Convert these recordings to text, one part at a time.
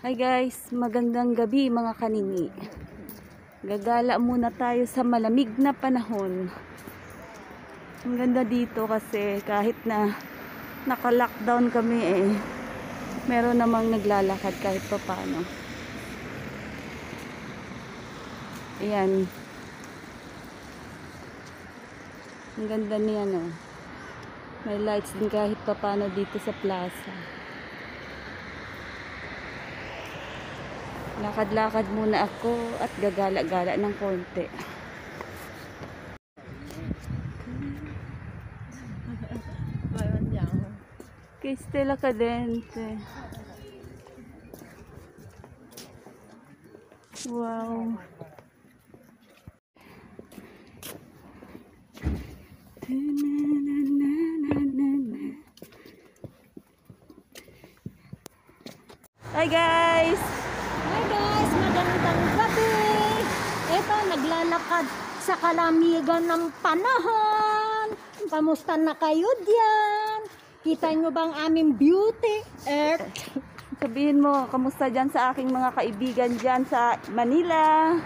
Hi guys, magandang gabi mga kanini. Gagala muna tayo sa malamig na panahon. Ang ganda dito kasi kahit na naka-lockdown kami meron namang naglalakad kahit pa paano. Ayan. Ang ganda niyan oh. May lights din kahit pa paano dito sa plaza. Lakad-lakad muna ako at gagala-gala ng konti. Kay Stella Cadente. Wow. Hi guys! Hi guys, magandang gabi. Ito, naglalakad sa kalamigan ng panahon. Kamusta na kayo diyan? Kita nyo bang aming beauty earth? Sabihin mo, kamusta dyan sa aking mga kaibigan dyan sa Manila?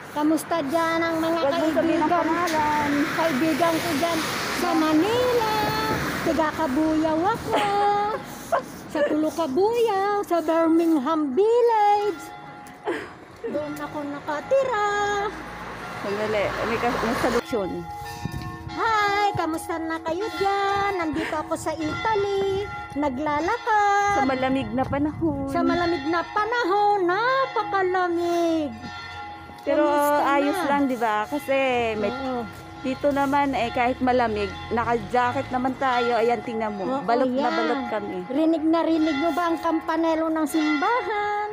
Kamusta dyan ang mga Huwag mo sabihin ang pangalan. kaibigan ko dyan sa Manila? Taga-Kabuyaw ako. Sa Pulo-Kabuyaw, sa Birmingham Village. Doon ako nakatira. Sandali, may solusyon. Hi! Kamusta na kayo dyan? Nandito ako sa Italy. Naglalakad. Sa malamig na panahon. Sa malamig na panahon. Napakalamig. Pero Kamusta ayos na? lang, di ba? Kasi may, Oo. dito naman kahit malamig, naka-jacket naman tayo. Ayan, tingnan mo. Oo, Balot na yan. balot kami. Rinig mo ba ang kampanelo ng simbahan?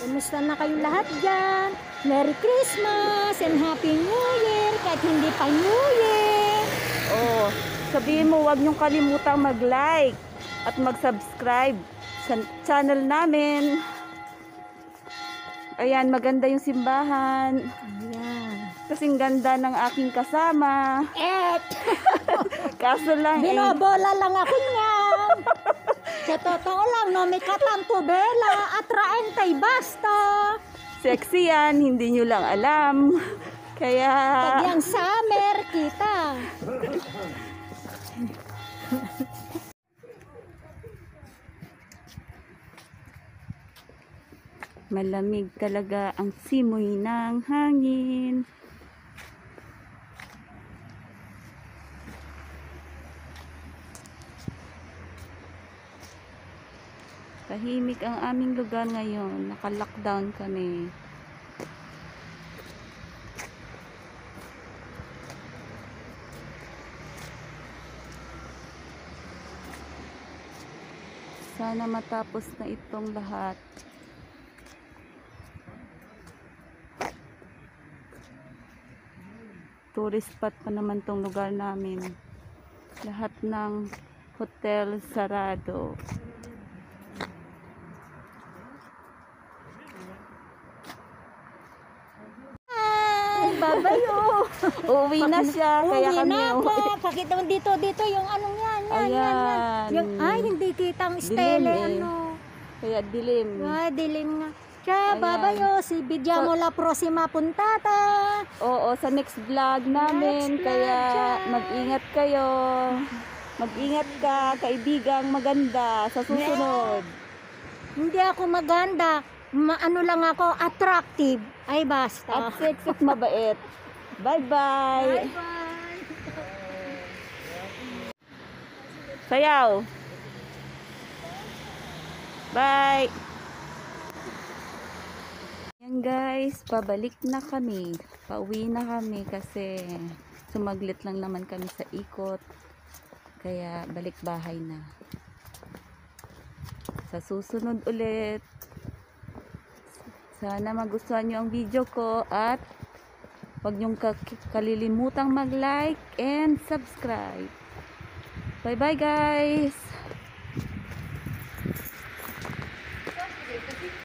Kamusta na kayo lahat dyan? Merry Christmas and Happy New Year kahit hindi pa New Year. Oo. Sabihin mo, huwag niyong kalimutang mag-like at mag-subscribe sa channel namin. Ayan, maganda yung simbahan. Ayan. Kasing ganda ng aking kasama. Kaso lang Binobola lang ako niyan. Sa totoo lang, no, may katampo bela at raentay basta. sexy yan, hindi nyo lang alam. Kaya Pag yung summer, kita. malamig talaga ang simoy ng hangin. Tahimik ang aming lugar ngayon. Naka-lockdown kami. Sana matapos na itong lahat. Tourist spot pa naman tong lugar namin. Lahat ng hotel sarado. Babayo. Uuwi na siya, kaya Uwi kami na ako. uuwi. Pakita mo dito yung anong yan. Ayan. Yung, ay, hindi kitang Dilim stele. eh. Ano. Kaya dilim. Ay, dilim nga. Siya, Ayan. babayo. Si Bidya mo la prosima puntata. Oo, sa next vlog namin. Next vlog Kaya siya. mag-ingat kayo. Mag-ingat ka, kaibigang maganda sa susunod. Hindi ako maganda. Ano lang ako, attractive. Ay, basta. At sexy at mabait. Bye-bye. Bye-bye. Sayaw. Bye. Yan guys, pabalik na kami. Pauwi na kami kasi sumaglit lang naman kami sa ikot. Kaya balik bahay na. Sa susunod ulit. Sana magustuhan nyo ang video ko at huwag nyong kalilimutang mag-like and subscribe. Bye bye guys!